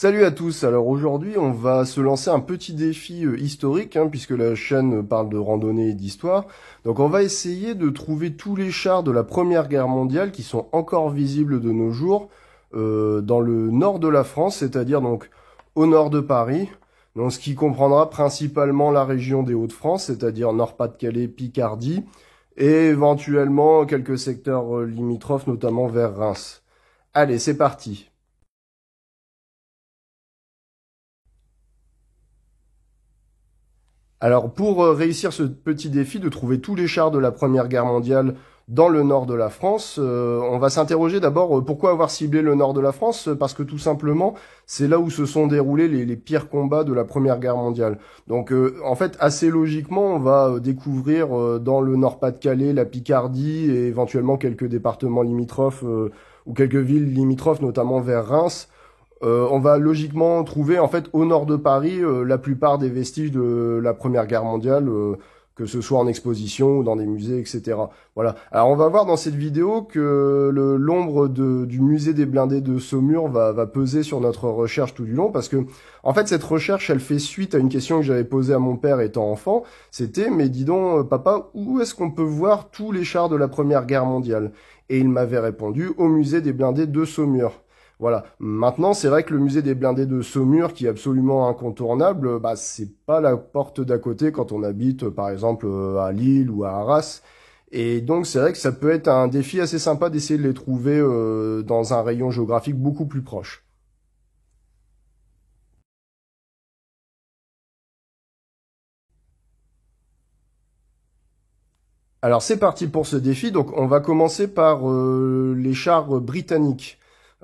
Salut à tous, alors aujourd'hui on va se lancer un petit défi historique, puisque la chaîne parle de randonnée et d'histoire. Donc on va essayer de trouver tous les chars de la Première Guerre mondiale qui sont encore visibles de nos jours dans le nord de la France, c'est-à-dire donc au nord de Paris, donc ce qui comprendra principalement la région des Hauts-de-France, c'est-à-dire Nord-Pas-de-Calais, Picardie, et éventuellement quelques secteurs limitrophes, notamment vers Reims. Allez, c'est parti! Alors pour réussir ce petit défi de trouver tous les chars de la Première Guerre mondiale dans le nord de la France, on va s'interroger d'abord pourquoi avoir ciblé le nord de la France, parce que tout simplement c'est là où se sont déroulés les pires combats de la Première Guerre mondiale. Donc en fait assez logiquement on va découvrir dans le Nord-Pas-de-Calais la Picardie et éventuellement quelques départements limitrophes ou quelques villes limitrophes, notamment vers Reims. On va logiquement trouver en fait au nord de Paris la plupart des vestiges de la Première Guerre mondiale, que ce soit en exposition ou dans des musées, etc. Voilà. Alors on va voir dans cette vidéo que l'ombre du musée des blindés de Saumur va peser sur notre recherche tout du long, parce que en fait cette recherche elle fait suite à une question que j'avais posée à mon père étant enfant. C'était mais dis donc papa, où est-ce qu'on peut voir tous les chars de la Première Guerre mondiale? Et il m'avait répondu au musée des blindés de Saumur. Voilà. Maintenant, c'est vrai que le musée des blindés de Saumur, qui est absolument incontournable, bah, c'est pas la porte d'à côté quand on habite, par exemple, à Lille ou à Arras. Et donc, c'est vrai que ça peut être un défi assez sympa d'essayer de les trouver dans un rayon géographique beaucoup plus proche. Alors, c'est parti pour ce défi. Donc, on va commencer par les chars britanniques.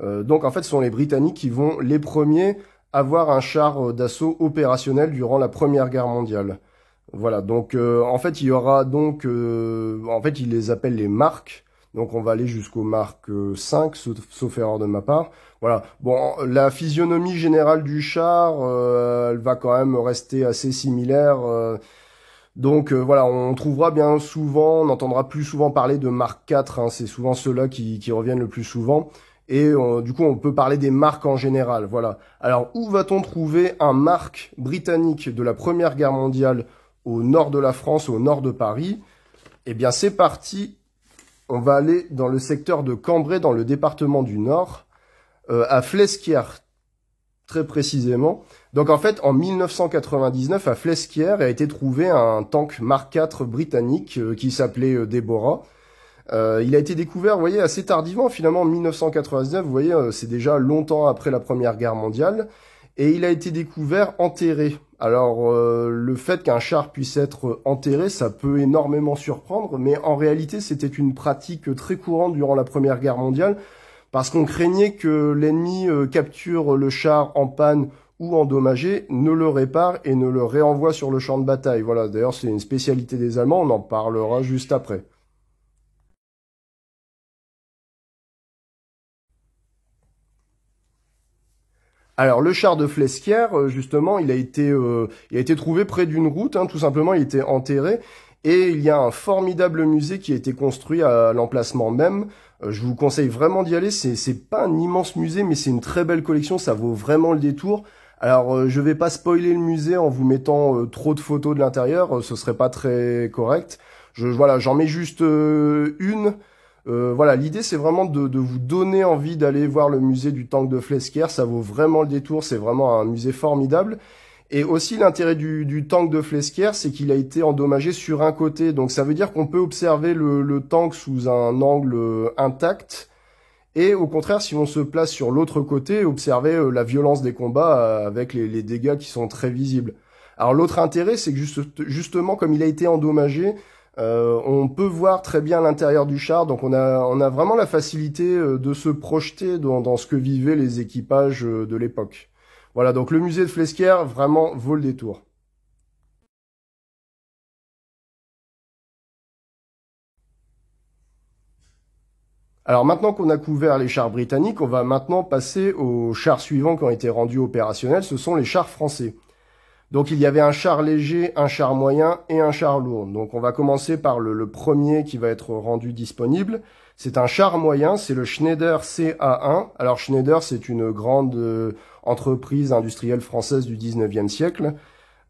Donc, en fait, ce sont les Britanniques qui vont les premiers avoir un char d'assaut opérationnel durant la Première Guerre mondiale. Voilà, donc en fait, il y aura donc, en fait, ils les appellent les marques. Donc on va aller jusqu'au marque 5, sauf erreur de ma part. Voilà, bon, la physionomie générale du char, elle va quand même rester assez similaire. Donc voilà, on trouvera bien souvent, on entendra plus souvent parler de marque 4, c'est souvent ceux-là qui reviennent le plus souvent. Et du coup, on peut parler des marques en général, voilà. Alors, où va-t-on trouver un marque britannique de la Première Guerre mondiale au nord de la France, au nord de Paris? Eh bien, c'est parti. On va aller dans le secteur de Cambrai, dans le département du Nord, à Flesquières, très précisément. Donc, en fait, en 1999, à Flesquières, a été trouvé un tank Mark IV britannique qui s'appelait Deborah. Il a été découvert, vous voyez, assez tardivement, finalement, en 1999. Vous voyez, c'est déjà longtemps après la Première Guerre mondiale. Et il a été découvert enterré. Alors, le fait qu'un char puisse être enterré, ça peut énormément surprendre, mais en réalité, c'était une pratique très courante durant la Première Guerre mondiale, parce qu'on craignait que l'ennemi capture le char en panne ou endommagé, ne le répare et ne le réenvoie sur le champ de bataille. Voilà, d'ailleurs, c'est une spécialité des Allemands, on en parlera juste après. Alors le char de Flesquières, justement, il a été trouvé près d'une route, tout simplement, il était enterré, et il y a un formidable musée qui a été construit à l'emplacement même. Je vous conseille vraiment d'y aller. C'est pas un immense musée, mais c'est une très belle collection. Ça vaut vraiment le détour. Alors je vais pas spoiler le musée en vous mettant trop de photos de l'intérieur, ce serait pas très correct. Voilà, j'en mets juste une. Voilà, l'idée c'est vraiment de vous donner envie d'aller voir le musée du tank de Flesquières, ça vaut vraiment le détour, c'est vraiment un musée formidable. Et aussi l'intérêt du tank de Flesquières, c'est qu'il a été endommagé sur un côté, donc ça veut dire qu'on peut observer le tank sous un angle intact, et au contraire si on se place sur l'autre côté, observer la violence des combats avec les dégâts qui sont très visibles. Alors l'autre intérêt, c'est que justement comme il a été endommagé, on peut voir très bien l'intérieur du char, donc on a vraiment la facilité de se projeter dans ce que vivaient les équipages de l'époque. Voilà, donc le musée de Flesquières vraiment vaut le détour. Alors maintenant qu'on a couvert les chars britanniques, on va maintenant passer aux chars suivants qui ont été rendus opérationnels, ce sont les chars français. Donc il y avait un char léger, un char moyen et un char lourd. Donc on va commencer par le premier qui va être rendu disponible. C'est un char moyen, c'est le Schneider CA1. Alors Schneider, c'est une grande entreprise industrielle française du 19e siècle.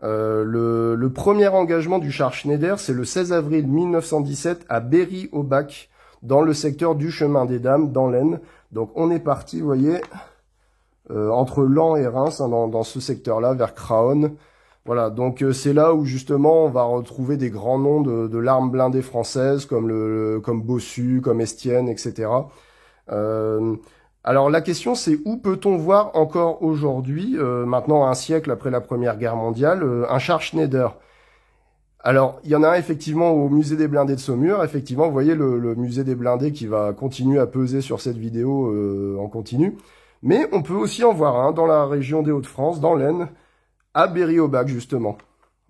Le premier engagement du char Schneider, c'est le 16 avril 1917 à Berry-au-Bac, dans le secteur du Chemin des Dames, dans l'Aisne. Donc on est parti, vous voyez, entre Laon et Reims, hein, dans ce secteur-là, vers Craonne. Voilà, donc c'est là où justement on va retrouver des grands noms de l'arme blindée française, comme Bossu, comme Estienne, etc. Alors la question c'est où peut-on voir encore aujourd'hui, maintenant un siècle après la Première Guerre mondiale, un char Schneider? Alors il y en a un effectivement au musée des blindés de Saumur, effectivement vous voyez le musée des blindés qui va continuer à peser sur cette vidéo en continu, mais on peut aussi en voir un dans la région des Hauts-de-France, dans l'Aisne, à Berry-au-Bac justement.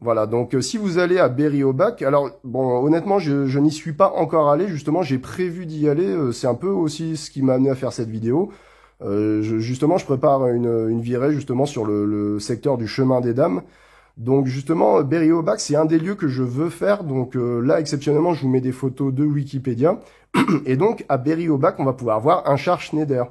Voilà, donc si vous allez à Berry-au-Bac, alors bon, honnêtement, je n'y suis pas encore allé, justement, j'ai prévu d'y aller, c'est un peu aussi ce qui m'a amené à faire cette vidéo. Justement, je prépare une virée justement sur le secteur du Chemin des Dames. Donc justement, Berry-au-Bac, c'est un des lieux que je veux faire, donc là, exceptionnellement, je vous mets des photos de Wikipédia. Et donc, à Berry-au-Bac, on va pouvoir voir un char Schneider.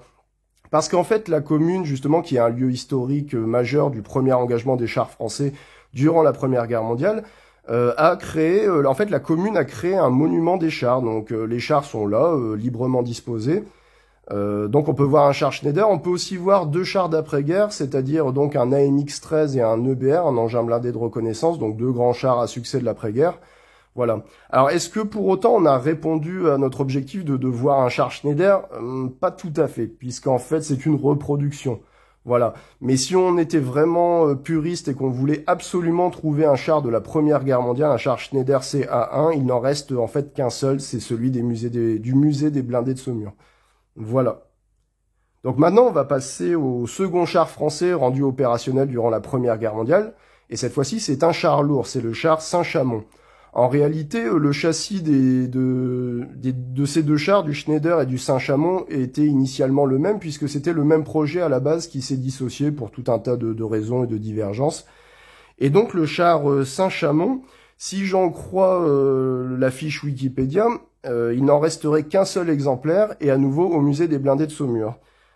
Parce qu'en fait, la commune, justement, qui est un lieu historique majeur du premier engagement des chars français durant la Première Guerre mondiale, a créé, en fait, la commune a créé un monument des chars. Donc, les chars sont là, librement disposés. Donc, on peut voir un char Schneider. On peut aussi voir deux chars d'après-guerre, c'est-à-dire donc un AMX-13 et un EBR, un engin blindé de reconnaissance, donc deux grands chars à succès de l'après-guerre. Voilà. Alors, est-ce que pour autant on a répondu à notre objectif de voir un char Schneider? Pas tout à fait, puisqu'en fait c'est une reproduction. Voilà. Mais si on était vraiment puriste et qu'on voulait absolument trouver un char de la Première Guerre mondiale, un char Schneider CA1, il n'en reste en fait qu'un seul, c'est celui du musée des blindés de Saumur. Voilà. Donc maintenant, on va passer au second char français rendu opérationnel durant la Première Guerre mondiale. Et cette fois-ci, c'est un char lourd, c'est le char Saint-Chamond. En réalité, le châssis de ces deux chars, du Schneider et du Saint-Chamond, était initialement le même, puisque c'était le même projet à la base qui s'est dissocié pour tout un tas de raisons et de divergences. Et donc le char Saint-Chamond, si j'en crois la fiche Wikipédia, il n'en resterait qu'un seul exemplaire, et à nouveau au musée des blindés de Saumur.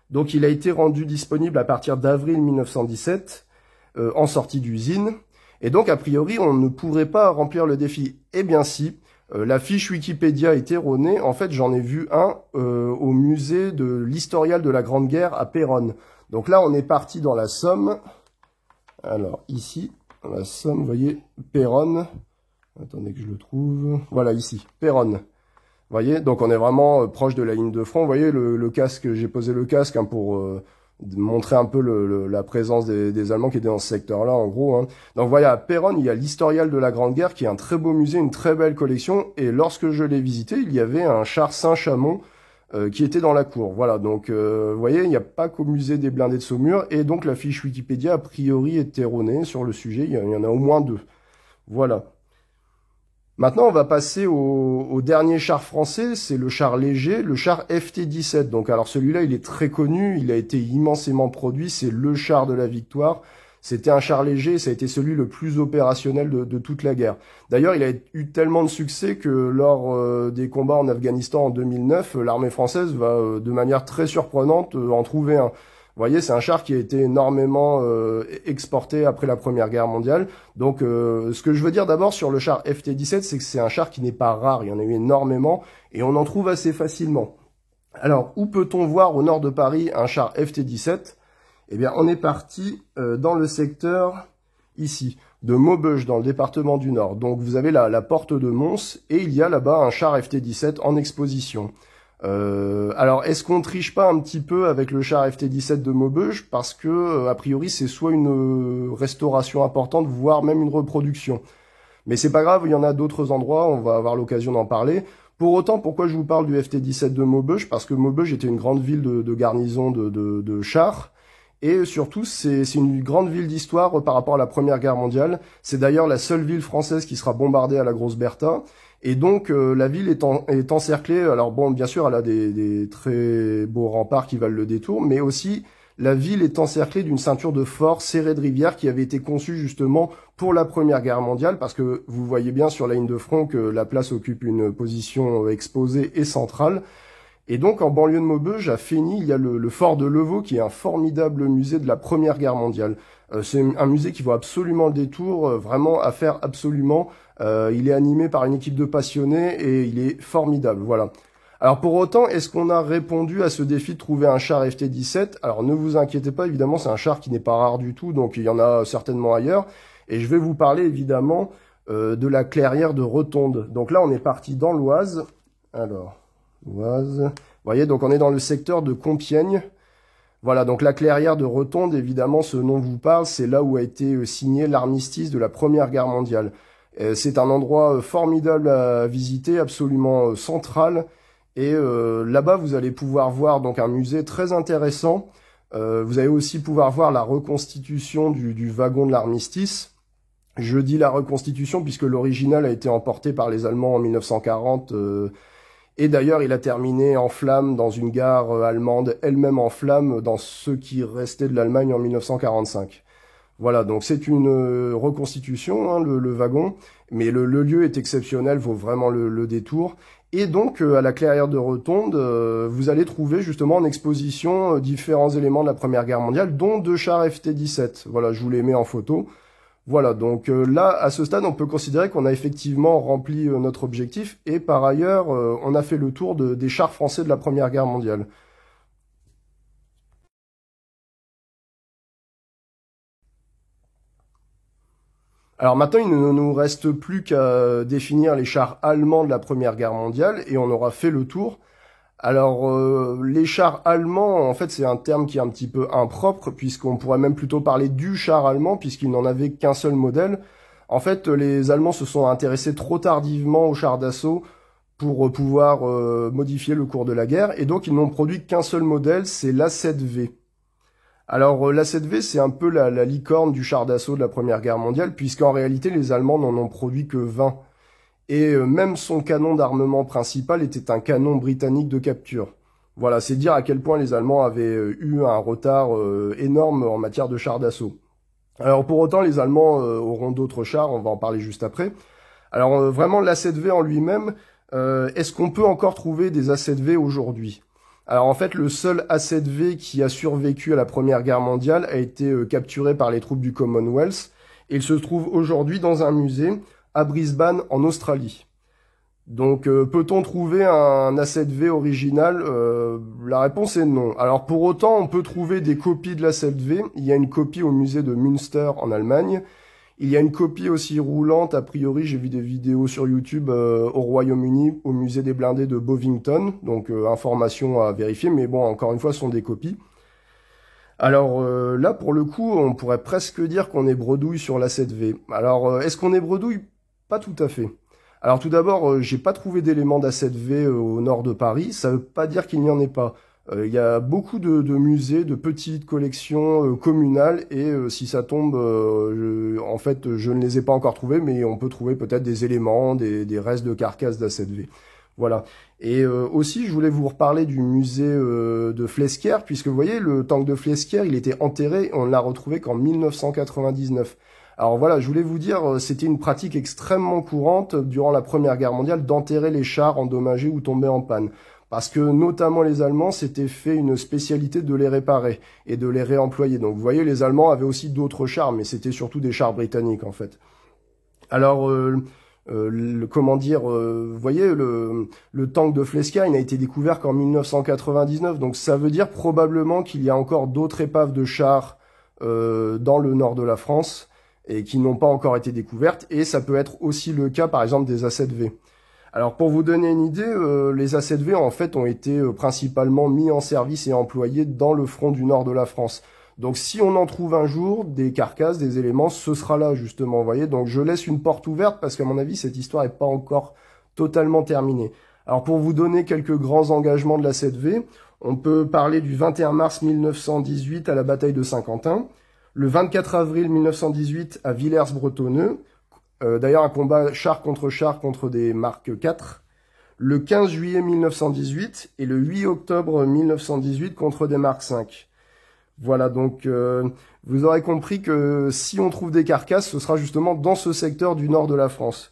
Donc il a été rendu disponible à partir d'avril 1917, en sortie d'usine. Et donc, a priori, on ne pourrait pas remplir le défi. Eh bien si, la fiche Wikipédia est erronée. En fait, j'en ai vu un au musée de l'Historial de la Grande Guerre à Péronne. Donc là, on est parti dans la Somme. Alors, ici, dans la Somme, vous voyez, Péronne. Attendez que je le trouve. Voilà, ici, Péronne. Vous voyez, donc on est vraiment proche de la ligne de front. Vous voyez, le casque, j'ai posé le casque hein, pour... montrer un peu la présence des Allemands qui étaient dans ce secteur-là, en gros. Hein. Donc voilà, à Péronne, il y a l'Historial de la Grande Guerre, qui est un très beau musée, une très belle collection. Et lorsque je l'ai visité, il y avait un char Saint-Chamond qui était dans la cour. Voilà, donc vous voyez, il n'y a pas qu'au musée des blindés de Saumur. Et donc la fiche Wikipédia, a priori, est erronée sur le sujet. Il y en a au moins deux. Voilà. Maintenant, on va passer au dernier char français, c'est le char léger, le char FT-17. Donc, alors celui-là, il est très connu, il a été immensément produit, c'est le char de la victoire. C'était un char léger, ça a été celui le plus opérationnel de toute la guerre. D'ailleurs, il a eu tellement de succès que lors des combats en Afghanistan en 2009, l'armée française va, de manière très surprenante, en trouver un. Vous voyez, c'est un char qui a été énormément exporté après la Première Guerre mondiale. Donc, ce que je veux dire d'abord sur le char FT-17, c'est que c'est un char qui n'est pas rare. Il y en a eu énormément et on en trouve assez facilement. Alors, où peut-on voir au nord de Paris un char FT-17? Eh bien, on est parti dans le secteur, ici, de Maubeuge, dans le département du Nord. Donc, vous avez la porte de Mons et il y a là-bas un char FT-17 en exposition. Alors, est-ce qu'on triche pas un petit peu avec le char FT-17 de Maubeuge? Parce que, a priori, c'est soit une restauration importante, voire même une reproduction. Mais c'est pas grave, il y en a d'autres endroits, on va avoir l'occasion d'en parler. Pour autant, pourquoi je vous parle du FT-17 de Maubeuge? Parce que Maubeuge était une grande ville de garnison de chars. Et surtout, c'est une grande ville d'histoire par rapport à la Première Guerre mondiale. C'est d'ailleurs la seule ville française qui sera bombardée à la Grosse Bertha. Et donc, la ville est encerclée. Alors bon, bien sûr, elle a des très beaux remparts qui valent le détour, mais aussi, la ville est encerclée d'une ceinture de forts serrés de rivières qui avait été conçue justement pour la Première Guerre mondiale, parce que vous voyez bien sur la ligne de front que la place occupe une position exposée et centrale. Et donc, en banlieue de Maubeuge, à Fény, il y a le fort de Levaux, qui est un formidable musée de la Première Guerre mondiale. C'est un musée qui vaut absolument le détour, vraiment à faire absolument. Il est animé par une équipe de passionnés et il est formidable, voilà. Alors pour autant, est-ce qu'on a répondu à ce défi de trouver un char FT-17? Alors ne vous inquiétez pas, évidemment, c'est un char qui n'est pas rare du tout, donc il y en a certainement ailleurs. Et je vais vous parler évidemment de la clairière de Retonde. Donc là, on est parti dans l'Oise. Alors, Oise. Vous voyez, donc on est dans le secteur de Compiègne. Voilà, donc la clairière de Retonde, évidemment, ce nom vous parle, c'est là où a été signé l'armistice de la Première Guerre mondiale. C'est un endroit formidable à visiter, absolument central. Et là-bas, vous allez pouvoir voir donc un musée très intéressant. Vous allez aussi pouvoir voir la reconstitution du wagon de l'armistice. Je dis la reconstitution puisque l'original a été emporté par les Allemands en 1940. Et d'ailleurs, il a terminé en flammes dans une gare allemande, elle-même en flammes dans ce qui restait de l'Allemagne en 1945. Voilà, donc c'est une reconstitution, hein, le wagon, mais le lieu est exceptionnel, vaut vraiment le détour. Et donc, à la clairière de Retonde, vous allez trouver justement en exposition différents éléments de la Première Guerre mondiale, dont 2 chars FT-17. Voilà, je vous les mets en photo. Voilà, donc là, à ce stade, on peut considérer qu'on a effectivement rempli notre objectif, et par ailleurs, on a fait le tour des chars français de la Première Guerre mondiale. Alors maintenant, il ne nous reste plus qu'à définir les chars allemands de la Première Guerre mondiale, et on aura fait le tour. Alors, les chars allemands, en fait, c'est un terme qui est un petit peu impropre, puisqu'on pourrait même plutôt parler du char allemand, puisqu'il n'en avait qu'un seul modèle. En fait, les Allemands se sont intéressés trop tardivement aux chars d'assaut pour pouvoir modifier le cours de la guerre, et donc ils n'ont produit qu'un seul modèle, c'est l'A7V. Alors, l'A7V, c'est un peu la licorne du char d'assaut de la Première Guerre mondiale, puisqu'en réalité, les Allemands n'en ont produit que 20. Et même son canon d'armement principal était un canon britannique de capture. Voilà, c'est dire à quel point les Allemands avaient eu un retard énorme en matière de chars d'assaut. Alors pour autant, les Allemands auront d'autres chars, on va en parler juste après. Alors vraiment, l'A7V en lui-même, est-ce qu'on peut encore trouver des A7V aujourd'hui? Alors en fait, le seul A7V qui a survécu à la Première Guerre mondiale a été capturé par les troupes du Commonwealth, et il se trouve aujourd'hui dans un musée à Brisbane, en Australie. Donc, peut-on trouver un A7V original? La réponse est non. Alors, pour autant, on peut trouver des copies de l'A7V. Il y a une copie au musée de Münster, en Allemagne. Il y a une copie aussi roulante, a priori, j'ai vu des vidéos sur YouTube au Royaume-Uni, au musée des blindés de Bovington. Donc, information à vérifier, mais bon, encore une fois, ce sont des copies. Alors là, pour le coup, on pourrait presque dire qu'on est bredouille sur l'A7V. Alors, est-ce qu'on est bredouille? Pas tout à fait. Alors tout d'abord, j'ai pas trouvé d'éléments d'A7V au nord de Paris. Ça veut pas dire qu'il n'y en ait pas. Il y a beaucoup de musées, de petites collections communales, et si ça tombe, en fait, je ne les ai pas encore trouvés, mais on peut trouver peut-être des éléments, des restes de carcasses d'A7V. Voilà. Et aussi, je voulais vous reparler du musée de Flesquières, puisque vous voyez, le tank de Flesquières, il était enterré, on ne l'a retrouvé qu'en 1999. Alors voilà, je voulais vous dire, c'était une pratique extrêmement courante durant la Première Guerre mondiale d'enterrer les chars endommagés ou tombés en panne. Parce que notamment les Allemands s'étaient fait une spécialité de les réparer et de les réemployer. Donc vous voyez, les Allemands avaient aussi d'autres chars, mais c'était surtout des chars britanniques en fait. Alors, comment dire, vous voyez, le tank de Flesquières, il n'a été découvert qu'en 1999. Donc ça veut dire probablement qu'il y a encore d'autres épaves de chars dans le nord de la France et qui n'ont pas encore été découvertes. Et ça peut être aussi le cas, par exemple, des A7V. Alors pour vous donner une idée, les A7V en fait ont été principalement mis en service et employés dans le front du nord de la France. Donc si on en trouve un jour des carcasses, des éléments, ce sera là justement, vous voyez. Donc je laisse une porte ouverte parce qu'à mon avis cette histoire n'est pas encore totalement terminée. Alors pour vous donner quelques grands engagements de l'A7V, on peut parler du 21 mars 1918 à la bataille de Saint-Quentin, le 24 avril 1918 à Villers-Bretonneux, d'ailleurs un combat char contre des Mark IV, le 15 juillet 1918 et le 8 octobre 1918 contre des Mark V. Voilà, donc vous aurez compris que si on trouve des carcasses, ce sera justement dans ce secteur du nord de la France.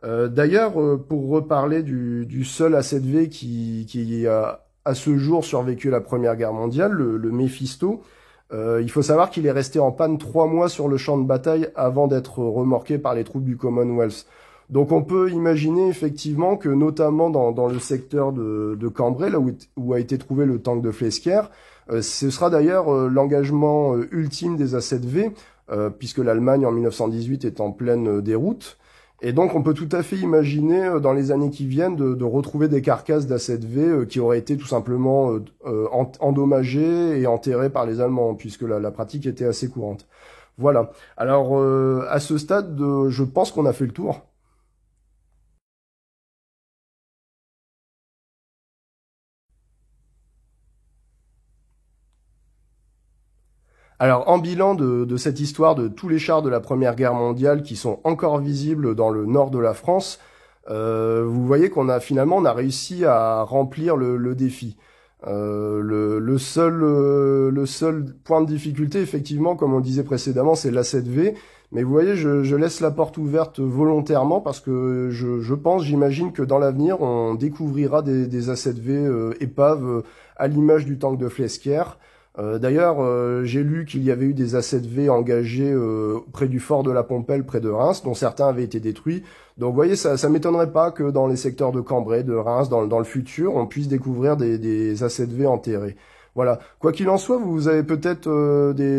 D'ailleurs, pour reparler du seul A7V qui à ce jour survécu à la Première Guerre mondiale, le Mephisto. Il faut savoir qu'il est resté en panne 3 mois sur le champ de bataille avant d'être remorqué par les troupes du Commonwealth. Donc on peut imaginer effectivement que notamment dans le secteur de Cambrai, là où a été trouvé le tank de Flesquières, ce sera d'ailleurs l'engagement ultime des A7V, puisque l'Allemagne en 1918 est en pleine déroute. Et donc on peut tout à fait imaginer dans les années qui viennent de retrouver des carcasses d'A7V qui auraient été tout simplement endommagées et enterrées par les Allemands, puisque la pratique était assez courante. Voilà. Alors à ce stade, je pense qu'on a fait le tour. Alors, en bilan de cette histoire de tous les chars de la Première Guerre mondiale qui sont encore visibles dans le nord de la France, vous voyez qu'on a finalement on a réussi à remplir le défi. Le seul point de difficulté, effectivement, comme on disait précédemment, c'est l'A7V. Mais vous voyez, je laisse la porte ouverte volontairement parce que j'imagine que dans l'avenir, on découvrira des A7V épaves à l'image du tank de Flesquières. D'ailleurs, j'ai lu qu'il y avait eu des A7V engagés près du fort de la Pompelle, près de Reims, dont certains avaient été détruits. Donc, vous voyez, ça m'étonnerait pas que dans les secteurs de Cambrai, de Reims, dans le futur, on puisse découvrir des A7V enterrés. Voilà. Quoi qu'il en soit, vous avez peut-être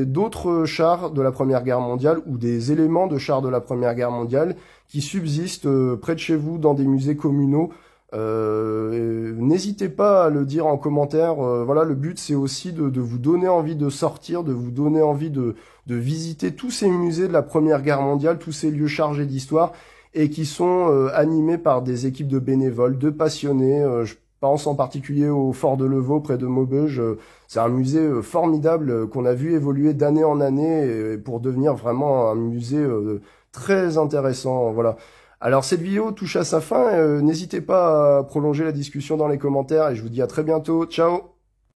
d'autres chars de la Première Guerre mondiale ou des éléments de chars de la Première Guerre mondiale qui subsistent près de chez vous dans des musées communaux. N'hésitez pas à le dire en commentaire. Voilà, le but c'est aussi de vous donner envie de sortir, de vous donner envie de visiter tous ces musées de la Première Guerre mondiale, tous ces lieux chargés d'histoire et qui sont animés par des équipes de bénévoles, de passionnés. Je pense en particulier au Fort de Levaux près de Maubeuge. C'est un musée formidable qu'on a vu évoluer d'année en année pour devenir vraiment un musée très intéressant. Voilà. Alors cette vidéo touche à sa fin, n'hésitez pas à prolonger la discussion dans les commentaires et je vous dis à très bientôt, ciao!